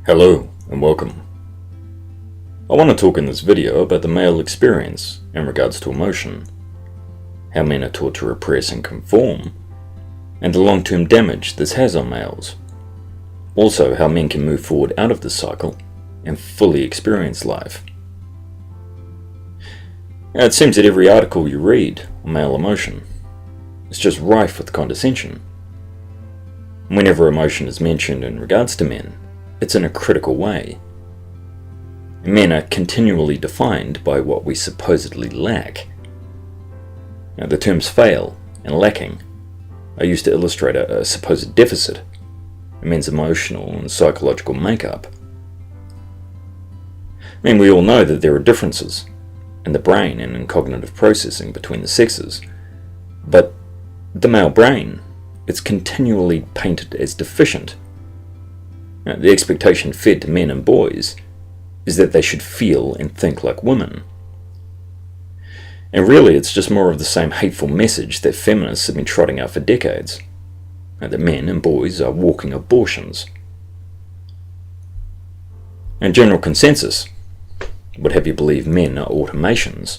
Hello and welcome. I want to talk in this video about the male experience in regards to emotion, how men are taught to repress and conform, and the long-term damage this has on males. Also how men can move forward out of this cycle and fully experience life. Now, it seems that every article you read on male emotion is just rife with condescension. Whenever emotion is mentioned in regards to men, it's in a critical way. Men are continually defined by what we supposedly lack. Now, the terms fail and lacking are used to illustrate a supposed deficit in men's emotional and psychological makeup. We all know that there are differences in the brain and in cognitive processing between the sexes, but the male brain, it's continually painted as deficient. Now, the expectation fed to men and boys is that they should feel and think like women. And really it's just more of the same hateful message that feminists have been trotting out for decades, that men and boys are walking abortions. And general consensus would have you believe men are automations,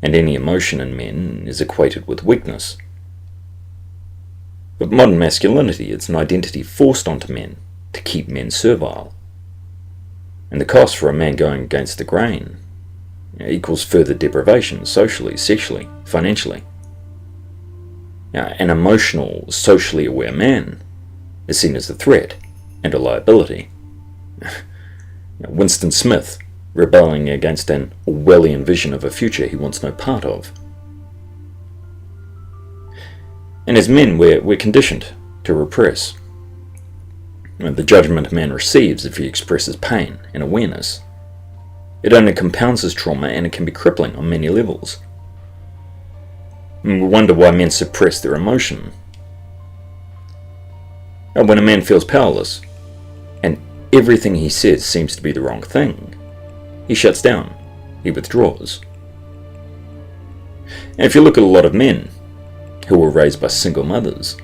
and any emotion in men is equated with weakness. But modern masculinity, it's an identity forced onto men to keep men servile. And the cost for a man going against the grain equals further deprivation socially, sexually, financially. An emotional, socially aware man is seen as a threat and a liability. Winston Smith rebelling against an Orwellian vision of a future he wants no part of. And as men, we're conditioned to repress. The judgment a man receives if he expresses pain and awareness, it only compounds his trauma, and it can be crippling on many levels. We wonder why men suppress their emotion. When a man feels powerless, and everything he says seems to be the wrong thing, he shuts down, he withdraws. And if you look at a lot of men who were raised by single mothers,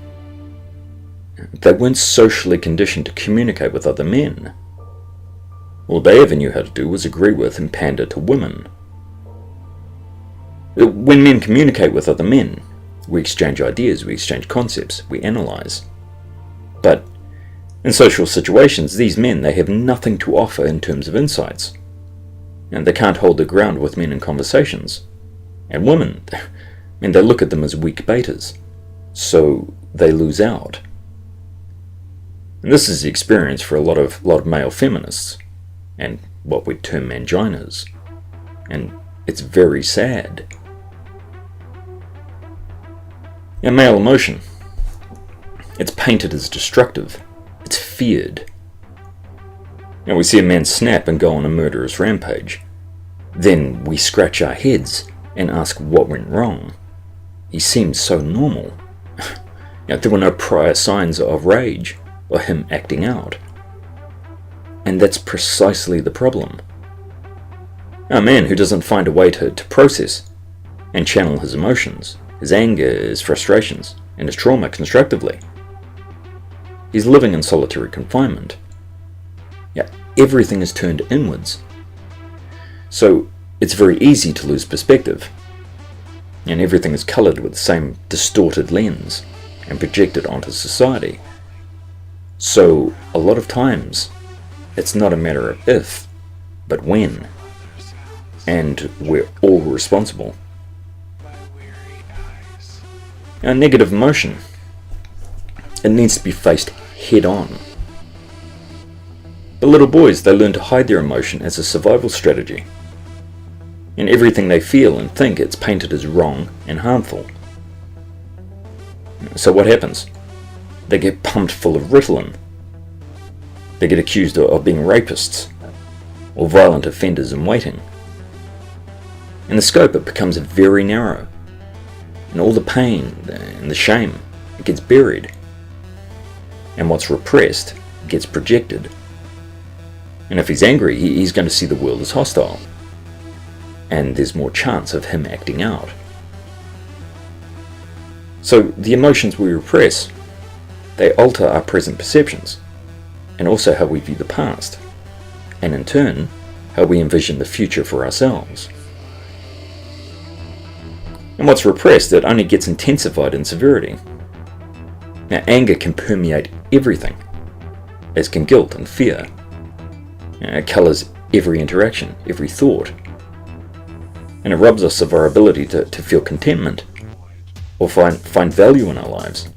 they weren't socially conditioned to communicate with other men. All they ever knew how to do was agree with and pander to women. When men communicate with other men, we exchange ideas, we exchange concepts, we analyze. But in social situations, these men, they have nothing to offer in terms of insights. And they can't hold their ground with men in conversations. And women, they look at them as weak betas, so they lose out. And this is the experience for a lot of male feminists, and what we'd term manginas. And it's very sad. Male emotion, it's painted as destructive. It's feared. We see a man snap and go on a murderous rampage. Then we scratch our heads and ask what went wrong. He seemed so normal. There were no prior signs of rage or him acting out. And that's precisely the problem. A man who doesn't find a way to process and channel his emotions, his anger, his frustrations, and his trauma constructively, he's living in solitary confinement. Everything is turned inwards. So it's very easy to lose perspective, and everything is coloured with the same distorted lens and projected onto society. So a lot of times, it's not a matter of if, but when. And we're all responsible. Negative emotion, it needs to be faced head on. But little boys, they learn to hide their emotion as a survival strategy. In everything they feel and think, it's painted as wrong and harmful. So what happens? They get pumped full of Ritalin. They get accused of being rapists or violent offenders in waiting. and the scope, it becomes very narrow. And all the pain and the shame, it gets buried. And what's repressed gets projected. And if he's angry, he's going to see the world as hostile. And there's more chance of him acting out. So the emotions we repress, they alter our present perceptions, and also how we view the past, and in turn, how we envision the future for ourselves. And what's repressed, it only gets intensified in severity. Now, anger can permeate everything, as can guilt and fear. It colours every interaction, every thought. And it robs us of our ability to feel contentment, or find value in our lives.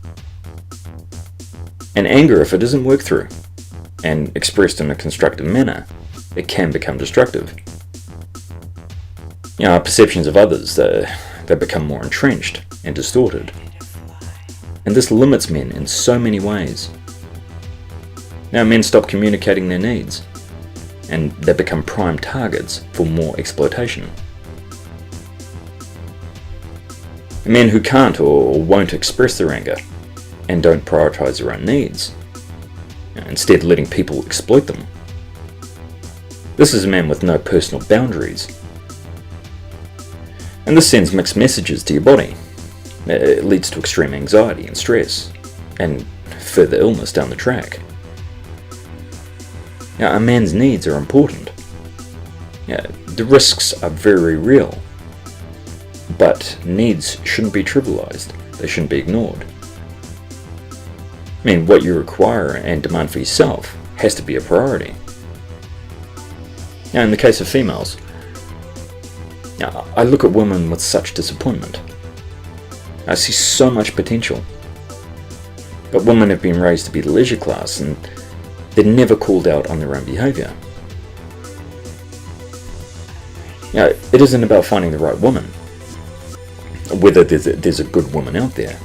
And anger, if it isn't worked through, and expressed in a constructive manner, it can become destructive. Our perceptions of others, they become more entrenched and distorted. And this limits men in so many ways. Now men stop communicating their needs, and they become prime targets for more exploitation. Men who can't or won't express their anger and don't prioritise their own needs, instead letting people exploit them. This is a man with no personal boundaries. And this sends mixed messages to your body. It leads to extreme anxiety and stress, and further illness down the track. Now, a man's needs are important. The risks are very real. But needs shouldn't be trivialized. They shouldn't be ignored. What you require and demand for yourself has to be a priority. Now, in the case of females, I look at women with such disappointment. I see so much potential. But women have been raised to be the leisure class, and they're never called out on their own behaviour. It isn't about finding the right woman, whether there's a good woman out there,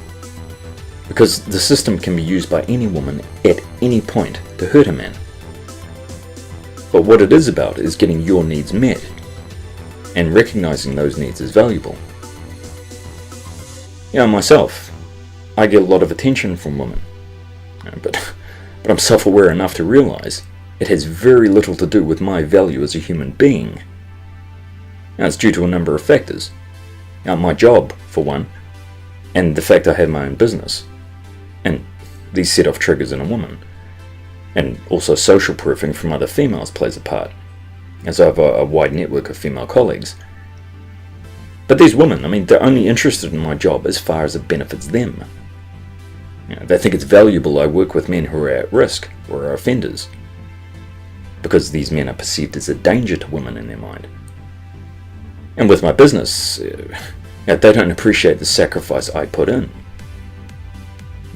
because the system can be used by any woman at any point to hurt a man. But what it is about is getting your needs met, and recognising those needs as valuable. Myself, I get a lot of attention from women, but I'm self-aware enough to realise it has very little to do with my value as a human being. It's due to a number of factors. My job, for one, and the fact I have my own business, and these set off triggers in a woman, and also social proofing from other females plays a part, as I have a wide network of female colleagues. But these women, they're only interested in my job as far as it benefits them. They think it's valuable I work with men who are at risk or are offenders, because these men are perceived as a danger to women in their mind. And with my business, they don't appreciate the sacrifice I put in.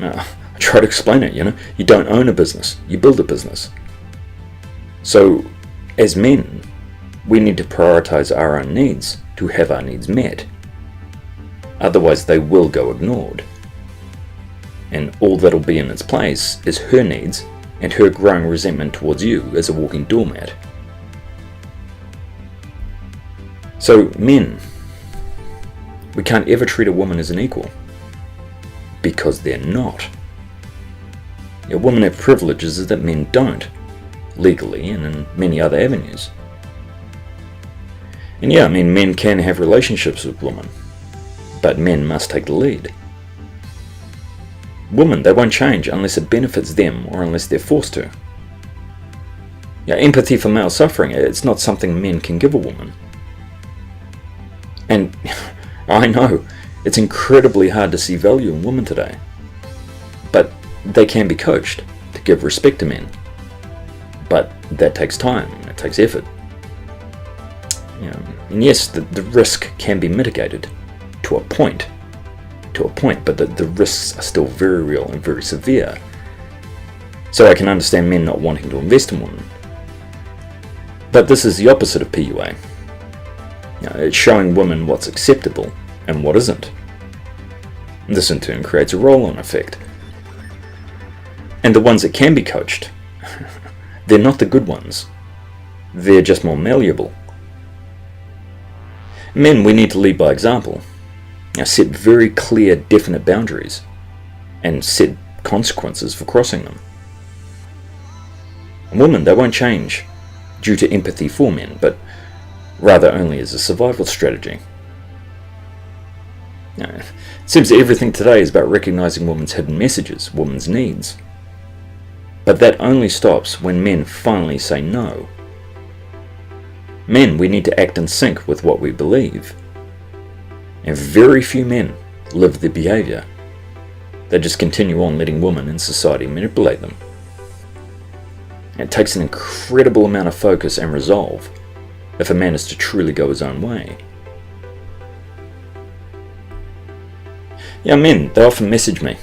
I try to explain it, you don't own a business, you build a business. So, as men, we need to prioritise our own needs to have our needs met. Otherwise they will go ignored. And all that'll be in its place is her needs and her growing resentment towards you as a walking doormat. So, men, we can't ever treat a woman as an equal, because they're not. Women have privileges that men don't, legally and in many other avenues. And men can have relationships with women, but men must take the lead. Women, they won't change unless it benefits them or unless they're forced to. Empathy for male suffering, it's not something men can give a woman. And I know, it's incredibly hard to see value in women today. But they can be coached to give respect to men. But that takes time, it takes effort. And yes, the risk can be mitigated to a point, but the risks are still very real and very severe. So I can understand men not wanting to invest in women. But this is the opposite of PUA. It's showing women what's acceptable and what isn't. This in turn creates a roll-on effect. And the ones that can be coached, they're not the good ones. They're just more malleable. Men, we need to lead by example. Set very clear, definite boundaries, and set consequences for crossing them. And women, they won't change due to empathy for men, but rather only as a survival strategy. It seems that everything today is about recognizing women's hidden messages, women's needs. But that only stops when men finally say no. Men, we need to act in sync with what we believe. And very few men live the behaviour. They just continue on letting women in society manipulate them. It takes an incredible amount of focus and resolve if a man is to truly go his own way. Men, they often message me,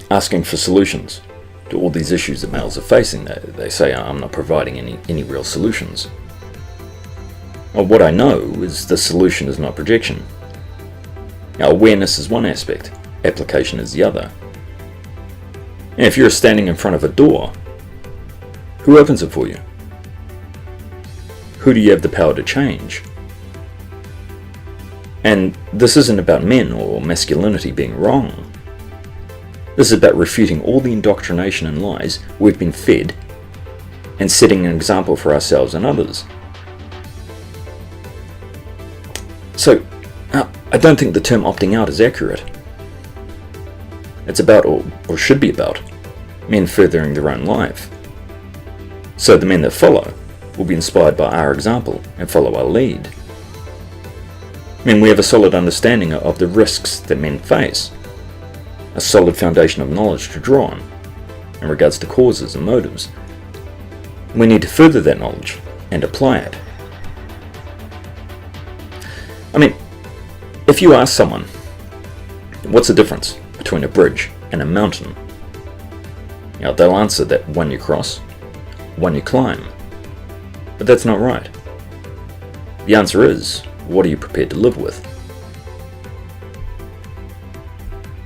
asking for solutions to all these issues that males are facing. They say I'm not providing any real solutions. Well, what I know is the solution is not projection. Awareness is one aspect, application is the other. And if you're standing in front of a door, who opens it for you? Who do you have the power to change? And this isn't about men or masculinity being wrong. This is about refuting all the indoctrination and lies we've been fed and setting an example for ourselves and others. So, I don't think the term opting out is accurate. It's about, or should be about, men furthering their own life. So the men that follow will be inspired by our example and follow our lead. We have a solid understanding of the risks that men face, a solid foundation of knowledge to draw on in regards to causes and motives. We need to further that knowledge and apply it. If you ask someone, what's the difference between a bridge and a mountain? They'll answer that one you cross, one you climb. But that's not right. The answer is, what are you prepared to live with?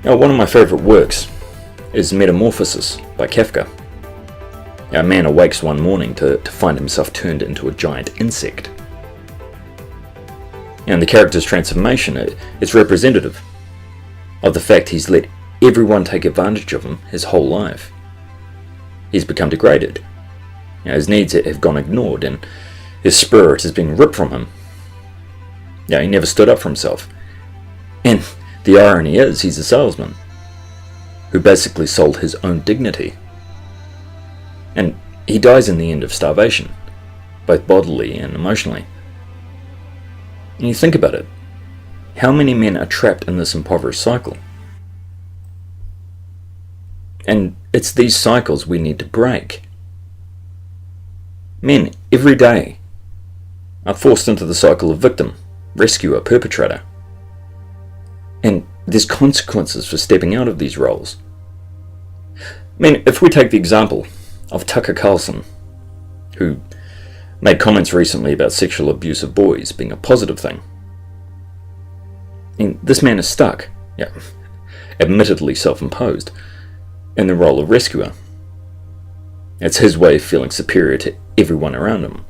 One of my favourite works is Metamorphosis by Kafka. A man awakes one morning to find himself turned into a giant insect. And the character's transformation is representative of the fact he's let everyone take advantage of him his whole life. He's become degraded. His needs have gone ignored and his spirit has been ripped from him. He never stood up for himself. And the irony is, he's a salesman who basically sold his own dignity. And he dies in the end of starvation, both bodily and emotionally. And you think about it, how many men are trapped in this impoverished cycle? And it's these cycles we need to break. Men, every day, are forced into the cycle of victim, rescuer, perpetrator. And there's consequences for stepping out of these roles. If we take the example of Tucker Carlson, who made comments recently about sexual abuse of boys being a positive thing. This man is stuck, admittedly self-imposed, in the role of rescuer. It's his way of feeling superior to everyone around him,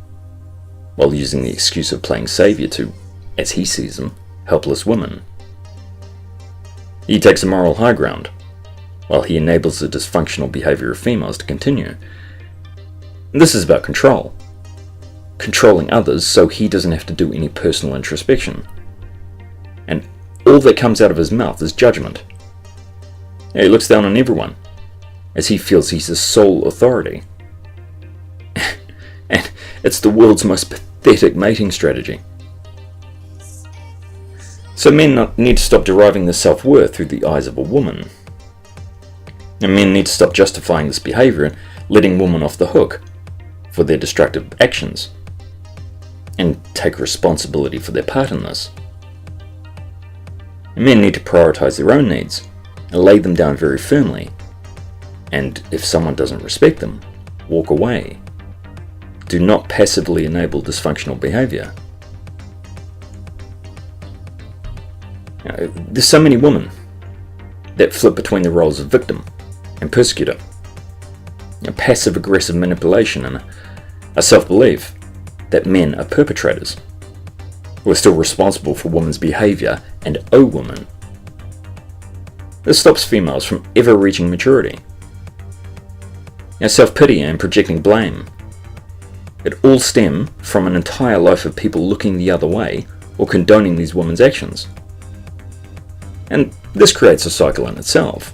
while using the excuse of playing saviour to, as he sees them, helpless women. He takes a moral high ground, while he enables the dysfunctional behaviour of females to continue. This is about control. Controlling others so he doesn't have to do any personal introspection. And all that comes out of his mouth is judgment. He looks down on everyone, as he feels he's the sole authority. And it's the world's most pathetic mating strategy. So men need to stop deriving their self-worth through the eyes of a woman. And men need to stop justifying this behaviour and letting women off the hook for their destructive actions, and take responsibility for their part in this. And men need to prioritise their own needs and lay them down very firmly, and if someone doesn't respect them, walk away. Do not passively enable dysfunctional behaviour. There's so many women that flip between the roles of victim and persecutor. Passive-aggressive manipulation and a self-belief that men are perpetrators. who are still responsible for women's behaviour and owe women. This stops females from ever reaching maturity. Self-pity and projecting blame. It all stem from an entire life of people looking the other way or condoning these women's actions. And this creates a cycle in itself.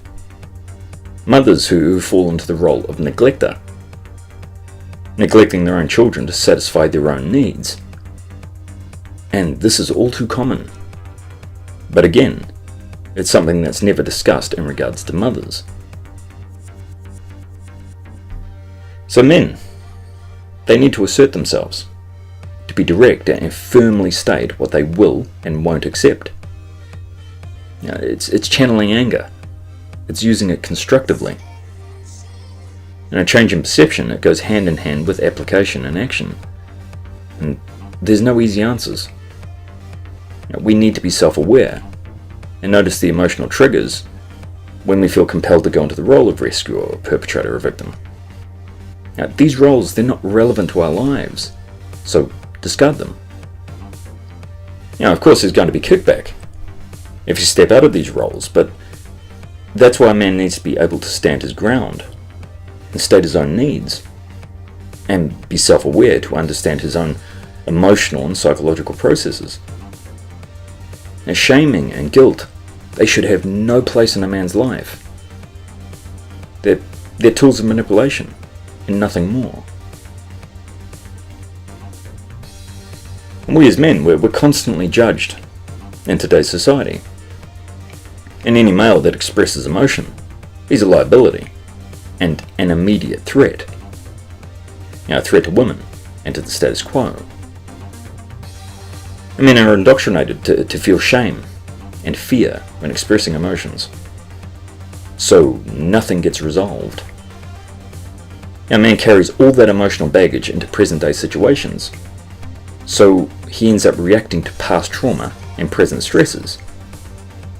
Mothers who fall into the role of neglector, neglecting their own children to satisfy their own needs. And this is all too common. But again, it's something that's never discussed in regards to mothers. So men, they need to assert themselves, to be direct and firmly state what they will and won't accept. It's channeling anger. It's using it constructively. And a change in perception, it goes hand in hand with application and action. And there's no easy answers. We need to be self-aware and notice the emotional triggers when we feel compelled to go into the role of rescuer or perpetrator or victim. Now, these roles, they're not relevant to our lives, so discard them. Of course there's going to be kickback if you step out of these roles, but that's why a man needs to be able to stand his ground and state his own needs and be self-aware to understand his own emotional and psychological processes. Now, shaming and guilt, they should have no place in a man's life. They're tools of manipulation and nothing more. And we as men, we're constantly judged in today's society. And any male that expresses emotion, he's a liability and an immediate threat. A threat to women and to the status quo. Men are indoctrinated to feel shame and fear when expressing emotions. So nothing gets resolved. A man carries all that emotional baggage into present-day situations. So he ends up reacting to past trauma and present stresses.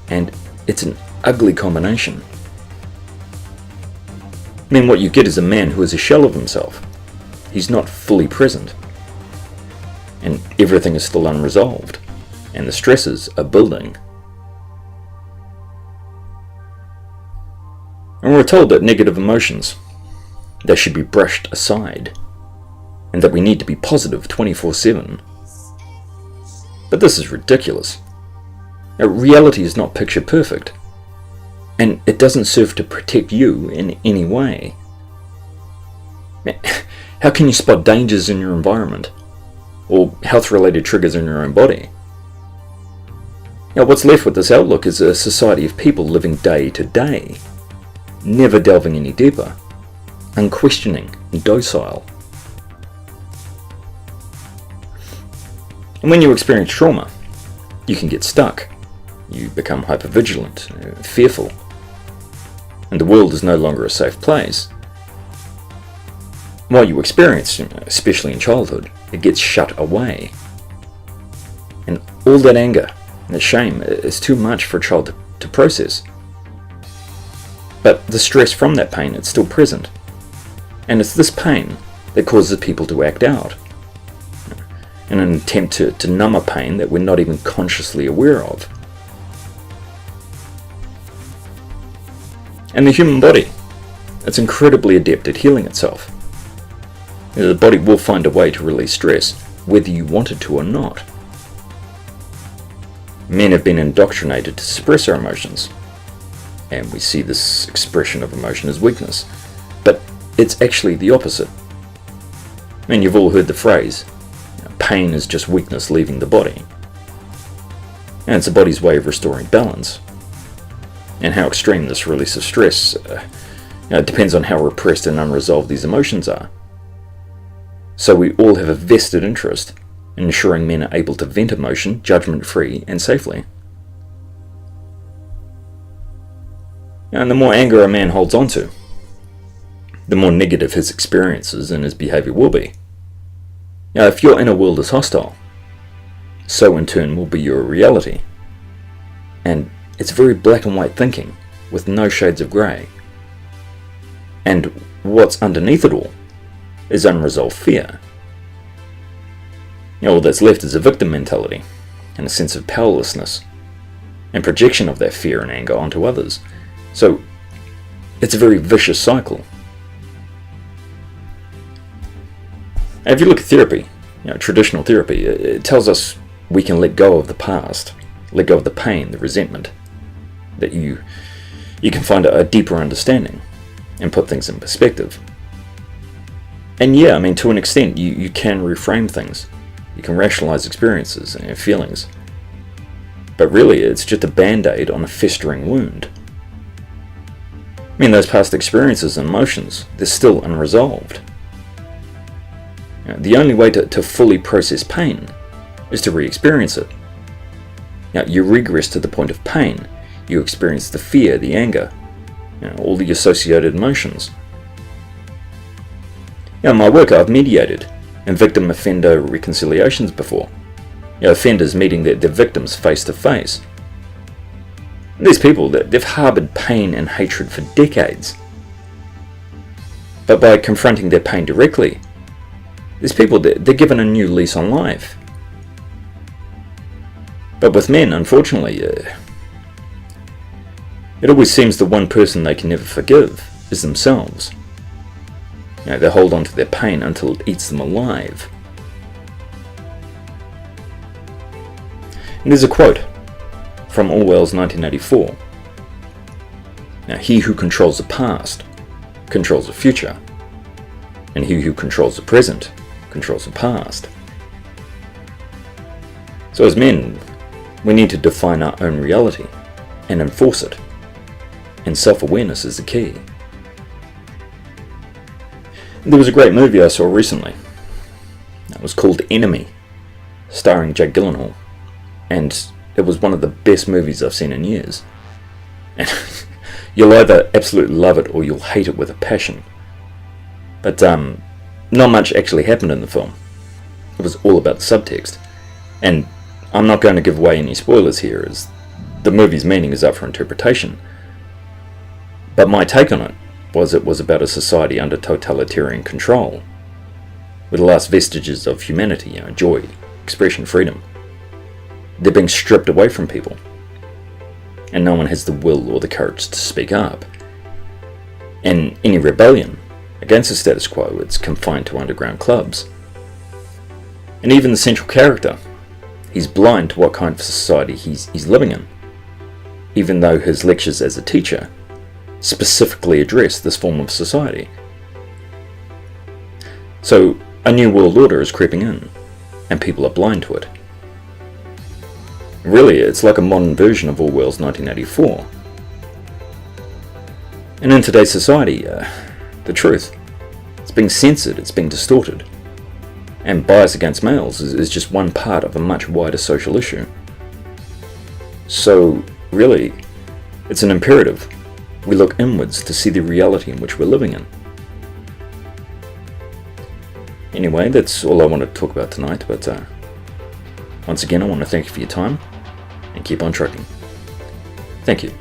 And it's an ugly combination. Then what you get is a man who is a shell of himself. He's not fully present. And everything is still unresolved. And the stresses are building. And we're told that negative emotions, they should be brushed aside. And that we need to be positive 24/7. But this is ridiculous. Reality is not picture perfect. And it doesn't serve to protect you in any way. How can you spot dangers in your environment? Or health-related triggers in your own body? What's left with this outlook is a society of people living day to day, never delving any deeper, unquestioning and docile. And when you experience trauma, you can get stuck. You become hypervigilant, fearful, and the world is no longer a safe place. What you experience, especially in childhood, it gets shut away. And all that anger and that shame is too much for a child to process. But the stress from that pain, it's still present. And it's this pain that causes people to act out, in an attempt to numb a pain that we're not even consciously aware of. And the human body, it's incredibly adept at healing itself. The body will find a way to release stress, whether you want it to or not. Men have been indoctrinated to suppress our emotions, and we see this expression of emotion as weakness, but it's actually the opposite. You've all heard the phrase, pain is just weakness leaving the body. And it's the body's way of restoring balance. And how extreme this release of stress depends on how repressed and unresolved these emotions are. So we all have a vested interest in ensuring men are able to vent emotion judgment-free and safely. And the more anger a man holds onto, the more negative his experiences and his behaviour will be. If your inner world is hostile, so in turn will be your reality. And it's very black and white thinking, with no shades of grey. And what's underneath it all is unresolved fear. All that's left is a victim mentality, and a sense of powerlessness, and projection of that fear and anger onto others. So it's a very vicious cycle. If you look at therapy, traditional therapy, it tells us we can let go of the past, let go of the pain, the resentment, that you can find a deeper understanding and put things in perspective. And yeah, to an extent, you can reframe things. You can rationalize experiences and feelings. But really, it's just a band-aid on a festering wound. Those past experiences and emotions, they're still unresolved. The only way to fully process pain is to re-experience it. You regress to the point of pain. You experience the fear, the anger, all the associated emotions. In my work, I've mediated in victim-offender reconciliations before. Offenders meeting their victims face to face. These people, they've harbored pain and hatred for decades. But by confronting their pain directly, these people, they're given a new lease on life. But with men, unfortunately, it always seems the one person they can never forgive is themselves. They hold on to their pain until it eats them alive. And there's a quote from Orwell's 1984. He who controls the past controls the future, and he who controls the present controls the past. So as men, we need to define our own reality and enforce it, and self-awareness is the key. There was a great movie I saw recently. It was called Enemy, starring Jake Gyllenhaal, and it was one of the best movies I've seen in years. And you'll either absolutely love it or you'll hate it with a passion. But not much actually happened in the film. It was all about the subtext. And I'm not going to give away any spoilers here, as the movie's meaning is up for interpretation. But my take on it was about a society under totalitarian control, with the last vestiges of humanity, joy, expression, freedom. They're being stripped away from people, and no one has the will or the courage to speak up. And any rebellion against the status quo, it's confined to underground clubs. And even the central character, he's blind to what kind of society he's living in, even though his lectures as a teacher specifically address this form of society. So a new world order is creeping in, and people are blind to it. Really, it's like a modern version of Orwell's 1984. And in today's society, the truth, it's being censored, it's being distorted. And bias against males is just one part of a much wider social issue. So, really, it's an imperative we look inwards to see the reality in which we're living in. Anyway, that's all I wanted to talk about tonight, but once again I want to thank you for your time, and keep on trucking. Thank you.